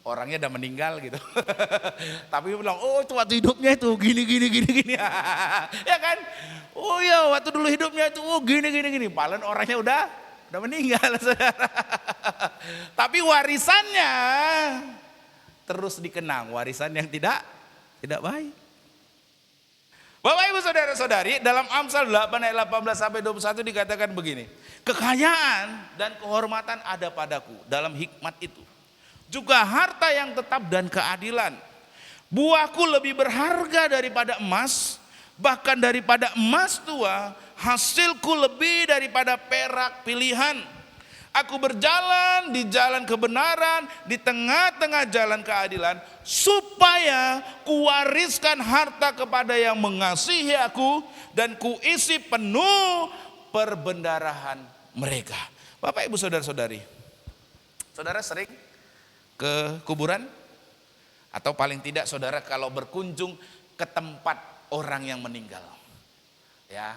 orangnya udah meninggal gitu. Tapi bilang, oh itu waktu hidupnya itu gini. Ya kan? Oh ya waktu dulu hidupnya itu gini. Padahal orangnya udah meninggal, saudara. Tapi warisannya terus dikenang, warisan yang tidak baik. Bapak Ibu saudara-saudari, dalam Amsal 8 ayat 18 sampai 21 dikatakan begini. Kekayaan dan kehormatan ada padaku dalam hikmat itu. Juga harta yang tetap dan keadilan. Buahku lebih berharga daripada emas, bahkan daripada emas tua, hasilku lebih daripada perak pilihan. Aku berjalan di jalan kebenaran, di tengah-tengah jalan keadilan, supaya kuwariskan harta kepada yang mengasihi aku, dan kuisi penuh perbendarahan mereka. Bapak Ibu saudara-saudari, saudara sering ke kuburan? Atau paling tidak saudara kalau berkunjung ke tempat orang yang meninggal. Ya,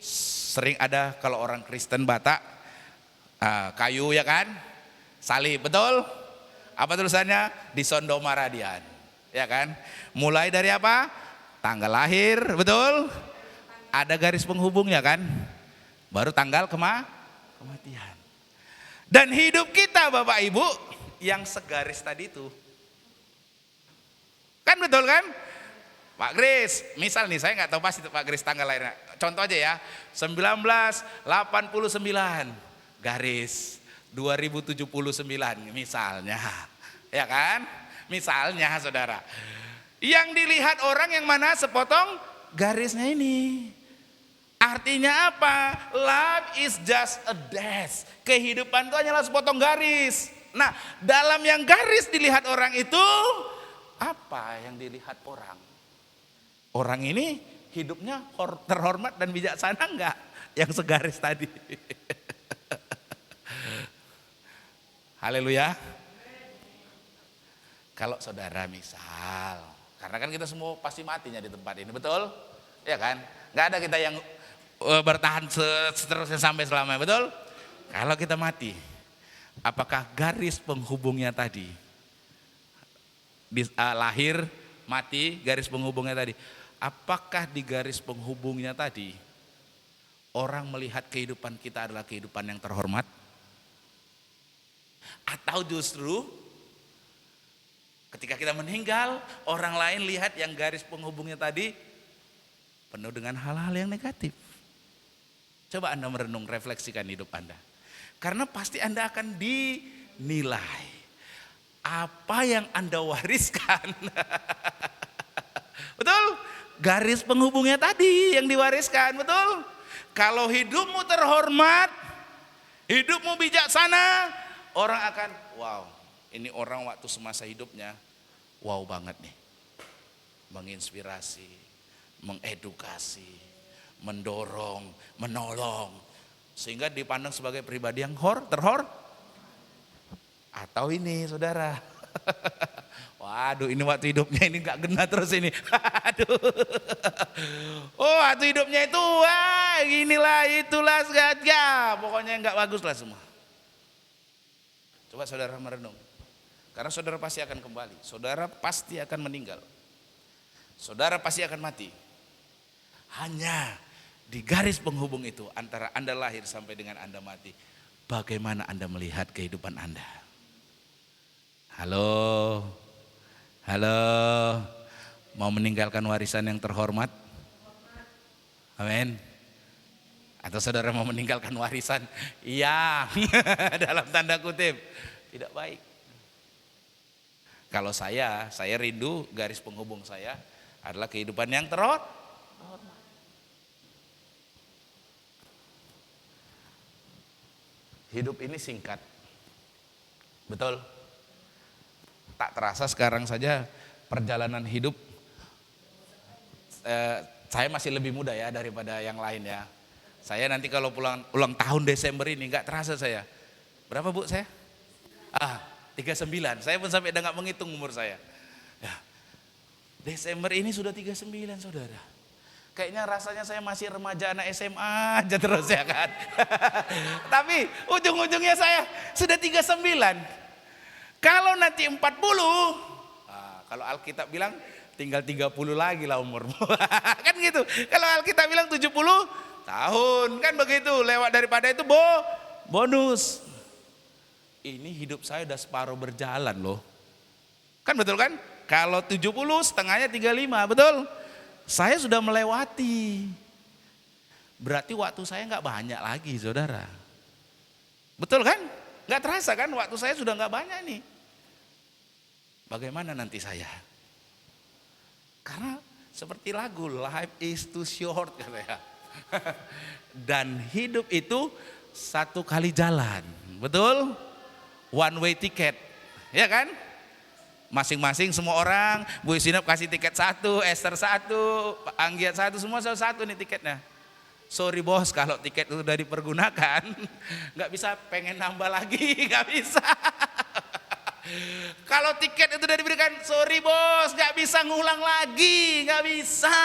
sering ada kalau orang Kristen Batak, kayu ya kan, salib, betul? Apa tulisannya? Di Sondo Maradian, ya kan? Mulai dari apa? Tanggal lahir, betul? Ada garis penghubungnya kan? Baru tanggal kematian. Dan hidup kita Bapak Ibu yang segaris tadi itu. Kan betul kan? Pak Gris, misal nih saya nggak tahu pasti Pak Gris tanggal lahirnya. Contoh aja ya, 1989 garis 2079 misalnya. Ya kan? Misalnya saudara. Yang dilihat orang yang mana sepotong garisnya ini. Artinya apa? Life is just a dash. Kehidupan itu hanyalah sepotong garis. Nah, dalam yang garis dilihat orang itu, apa yang dilihat orang? Orang ini hidupnya terhormat dan bijaksana enggak? Yang segaris tadi. Haleluya. Kalau saudara misal, karena kan kita semua pasti matinya di tempat ini, betul? Ya kan? Enggak ada kita yang bertahan seterusnya sampai selamanya, betul? Kalau kita mati, apakah garis penghubungnya tadi, lahir, mati, garis penghubungnya tadi, apakah di garis penghubungnya tadi orang melihat kehidupan kita adalah kehidupan yang terhormat? Atau justru ketika kita meninggal, orang lain lihat yang garis penghubungnya tadi penuh dengan hal-hal yang negatif? Coba Anda merenung, refleksikan hidup Anda. Karena pasti Anda akan dinilai apa yang Anda wariskan. Betul? Garis penghubungnya tadi yang diwariskan, betul? Kalau hidupmu terhormat, hidupmu bijaksana, orang akan, wow, ini orang waktu semasa hidupnya, wow banget nih. Menginspirasi, mengedukasi, mendorong, menolong. Sehingga dipandang sebagai pribadi yang terhormat. Atau ini saudara, waduh ini waktu hidupnya ini gak kena terus ini. Aduh. Oh waktu hidupnya itu, wah inilah itulah segala, pokoknya gak bagus lah semua. Coba saudara merenung. Karena saudara pasti akan kembali, saudara pasti akan meninggal, saudara pasti akan mati. Hanya di garis penghubung itu antara Anda lahir sampai dengan Anda mati, bagaimana Anda melihat kehidupan Anda? Halo, halo, mau meninggalkan warisan yang terhormat? Amin. Atau saudara mau meninggalkan warisan yang dalam tanda kutip tidak baik? Kalau saya rindu garis penghubung saya adalah kehidupan yang terhormat. Hidup ini singkat, betul? Tak terasa sekarang saja perjalanan hidup, saya masih lebih muda ya daripada yang lain ya. Saya nanti kalau ulang tahun Desember ini gak terasa saya. Berapa Bu saya? 39, saya pun sampai udah gak menghitung umur saya. Ya, Desember ini sudah 39 saudara. Kayaknya rasanya saya masih remaja anak SMA aja terus ya kan. Tapi ujung-ujungnya saya sudah 39. Kalau nanti 40, kalau Alkitab bilang tinggal 30 lagi lah umurmu. Kan gitu. Kalau Alkitab bilang 70 tahun, kan begitu. Lewat daripada itu bonus. Ini hidup saya udah separuh berjalan loh. Kan betul kan? Kalau 70 setengahnya 35, betul? Saya sudah melewati. Berarti waktu saya nggak banyak lagi, saudara. Betul kan? Nggak terasa kan? Waktu saya sudah nggak banyak nih. Bagaimana nanti saya? Karena seperti lagu Life is too short katanya. Dan hidup itu satu kali jalan, betul? One way ticket, ya kan? Masing-masing semua orang, Bu Sinop kasih tiket satu, Esther satu, Pak Anggiat satu, semua satu nih tiketnya. Sorry bos, kalau tiket itu udah dipergunakan, nggak bisa pengen nambah lagi, nggak bisa. Kalau tiket itu udah diberikan, sorry bos, nggak bisa ngulang lagi, nggak bisa.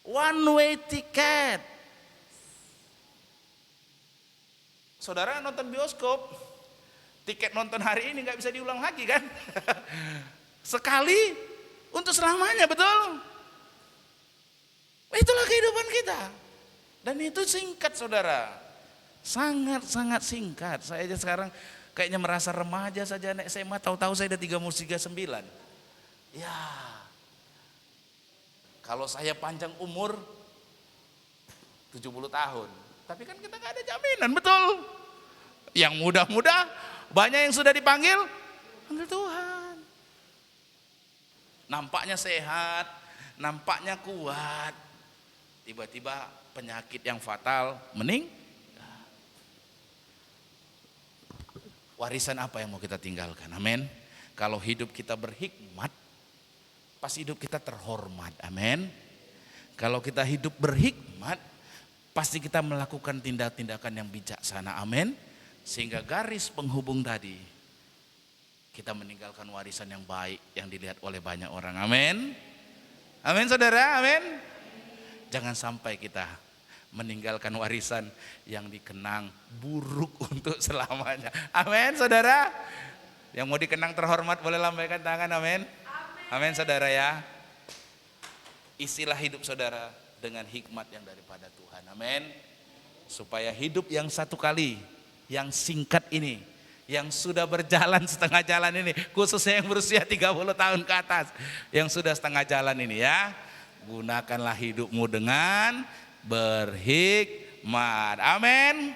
One way ticket. Saudara nonton bioskop, tiket nonton hari ini nggak bisa diulang lagi kan? Sekali untuk selamanya, betul? Itulah kehidupan kita. Dan itu singkat, saudara. Sangat-sangat singkat. Saya aja sekarang kayaknya merasa remaja saja naik SMA, tahu-tahu saya udah 39. Ya. Kalau saya panjang umur 70 tahun. Tapi kan kita gak ada jaminan, betul? Yang muda-muda banyak yang sudah dipanggil Tuhan. Nampaknya sehat, nampaknya kuat. Tiba-tiba penyakit yang fatal warisan apa yang mau kita tinggalkan? Amin. Kalau hidup kita berhikmat, pasti hidup kita terhormat. Amin. Kalau kita hidup berhikmat, pasti kita melakukan tindak-tindakan yang bijaksana. Amin. Sehingga garis penghubung tadi, kita meninggalkan warisan yang baik yang dilihat oleh banyak orang. Amin. Amin saudara, amin. Jangan sampai kita meninggalkan warisan yang dikenang buruk untuk selamanya. Amin saudara. Yang mau dikenang terhormat boleh lambaikan tangan, amin. Amin saudara ya. Isilah hidup saudara dengan hikmat yang daripada Tuhan, amin. Supaya hidup yang satu kali, yang singkat ini, yang sudah berjalan setengah jalan ini, khususnya yang berusia 30 tahun ke atas, yang sudah setengah jalan ini ya, gunakanlah hidupmu dengan berhikmat. Amin.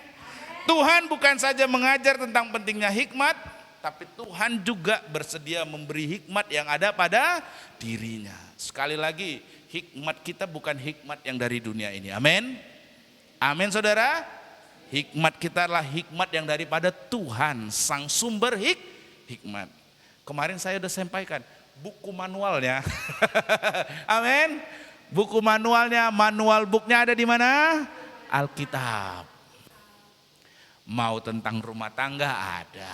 Tuhan bukan saja mengajar tentang pentingnya hikmat, tapi Tuhan juga bersedia memberi hikmat yang ada pada dirinya. Sekali lagi, hikmat kita bukan hikmat yang dari dunia ini. Amin. Amin saudara. Hikmat kita adalah hikmat yang daripada Tuhan, sang sumber hikmat. Kemarin saya sudah sampaikan buku manualnya. Amin. Buku manualnya, manual booknya ada di mana? Alkitab. Mau tentang rumah tangga ada,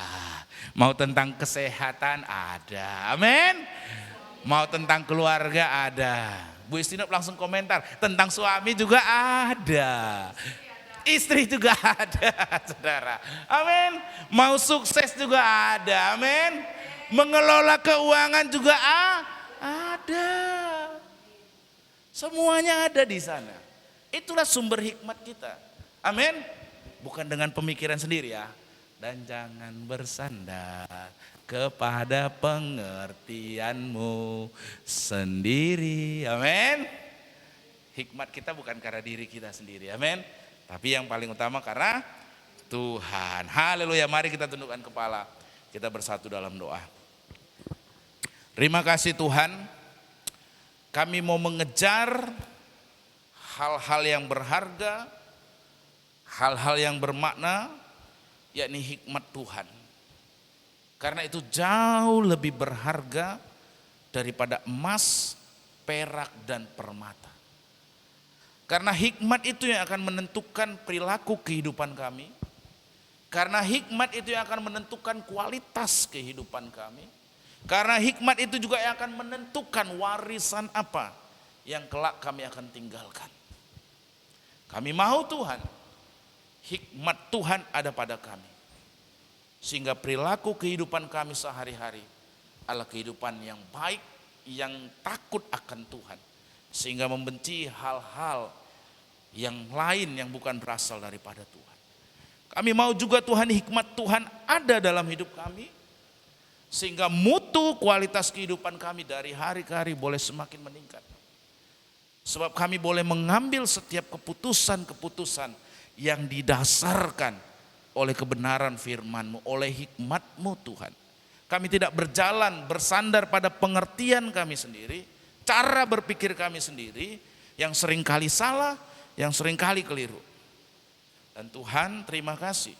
mau tentang kesehatan ada, amin. Mau tentang keluarga ada. Bu Istinop langsung komentar, tentang suami juga ada, istri juga ada, saudara. Amin. Mau sukses juga ada, amin. Mengelola keuangan juga ada. Semuanya ada di sana. Itulah sumber hikmat kita. Amin. Bukan dengan pemikiran sendiri ya. Dan jangan bersandar kepada pengertianmu sendiri. Amin. Hikmat kita bukan karena diri kita sendiri. Amin. Tapi yang paling utama karena Tuhan. Haleluya. Mari kita tundukkan kepala. Kita bersatu dalam doa. Terima kasih Tuhan. Kami mau mengejar hal-hal yang berharga, hal-hal yang bermakna, yakni hikmat Tuhan. Karena itu jauh lebih berharga daripada emas, perak, dan permata. Karena hikmat itu yang akan menentukan perilaku kehidupan kami. Karena hikmat itu yang akan menentukan kualitas kehidupan kami. Karena hikmat itu juga yang akan menentukan warisan apa yang kelak kami akan tinggalkan. Kami mau Tuhan, hikmat Tuhan ada pada kami. Sehingga perilaku kehidupan kami sehari-hari adalah kehidupan yang baik, yang takut akan Tuhan. Sehingga membenci hal-hal yang lain yang bukan berasal daripada Tuhan. Kami mau juga Tuhan, hikmat Tuhan ada dalam hidup kami. Sehingga mutu kualitas kehidupan kami dari hari ke hari boleh semakin meningkat. Sebab kami boleh mengambil setiap keputusan-keputusan yang didasarkan oleh kebenaran firman-Mu, oleh hikmat-Mu Tuhan. Kami tidak berjalan bersandar pada pengertian kami sendiri, cara berpikir kami sendiri yang seringkali salah, yang seringkali keliru. Dan Tuhan, terima kasih.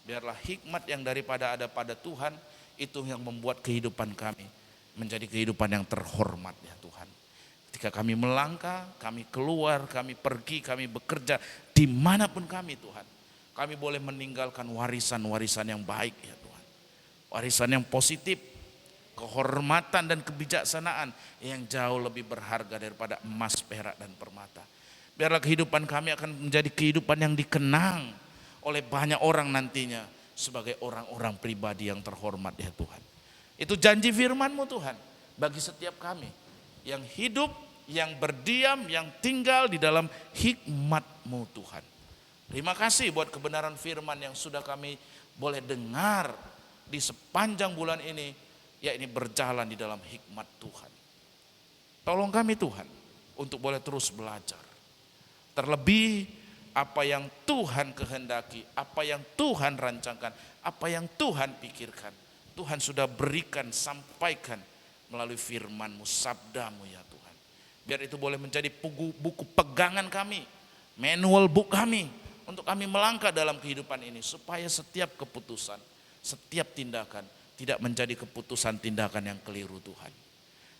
Biarlah hikmat yang daripada ada pada Tuhan itu yang membuat kehidupan kami menjadi kehidupan yang terhormat ya Tuhan. Ketika kami melangkah, kami keluar, kami pergi, kami bekerja dimanapun kami Tuhan. Kami boleh meninggalkan warisan-warisan yang baik ya Tuhan. Warisan yang positif, kehormatan dan kebijaksanaan yang jauh lebih berharga daripada emas, perak dan permata. Biarlah kehidupan kami akan menjadi kehidupan yang dikenang oleh banyak orang nantinya sebagai orang-orang pribadi yang terhormat ya Tuhan. Itu janji firman-Mu Tuhan bagi setiap kami yang hidup, yang berdiam, yang tinggal di dalam hikmat-Mu Tuhan. Terima kasih buat kebenaran firman yang sudah kami boleh dengar di sepanjang bulan ini, yakni berjalan di dalam hikmat Tuhan. Tolong kami Tuhan untuk boleh terus belajar. Terlebih apa yang Tuhan kehendaki, apa yang Tuhan rancangkan, apa yang Tuhan pikirkan. Tuhan sudah berikan, sampaikan melalui firman-Mu, sabda-Mu ya Tuhan. Biar itu boleh menjadi buku pegangan kami, manual book kami, untuk kami melangkah dalam kehidupan ini. Supaya setiap keputusan, setiap tindakan tidak menjadi keputusan tindakan yang keliru Tuhan.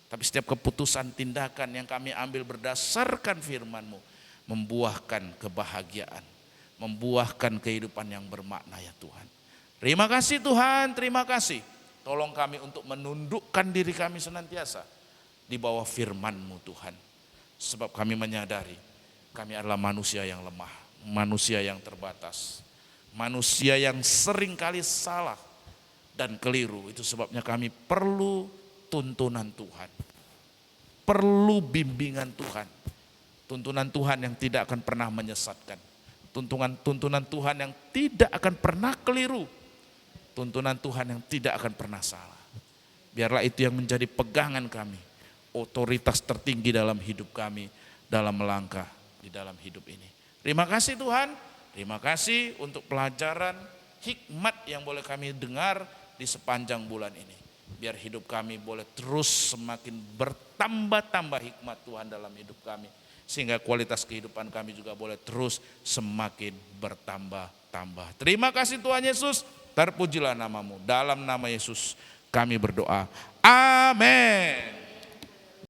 Tapi setiap keputusan tindakan yang kami ambil berdasarkan firman-Mu membuahkan kebahagiaan, membuahkan kehidupan yang bermakna ya Tuhan. Terima kasih Tuhan, terima kasih. Tolong kami untuk menundukkan diri kami senantiasa di bawah firman-Mu Tuhan. Sebab kami menyadari kami adalah manusia yang lemah, manusia yang terbatas, manusia yang sering kali salah dan keliru. Itu sebabnya kami perlu tuntunan Tuhan, perlu bimbingan Tuhan. Tuntunan Tuhan yang tidak akan pernah menyesatkan. Tuntunan Tuhan yang tidak akan pernah keliru. Tuntunan Tuhan yang tidak akan pernah salah. Biarlah itu yang menjadi pegangan kami, otoritas tertinggi dalam hidup kami, dalam melangkah di dalam hidup ini. Terima kasih Tuhan, terima kasih untuk pelajaran hikmat yang boleh kami dengar di sepanjang bulan ini. Biar hidup kami boleh terus semakin bertambah-tambah hikmat Tuhan dalam hidup kami. Sehingga kualitas kehidupan kami juga boleh terus semakin bertambah-tambah. Terima kasih Tuhan Yesus, terpujilah nama-Mu. Dalam nama Yesus kami berdoa. Amin.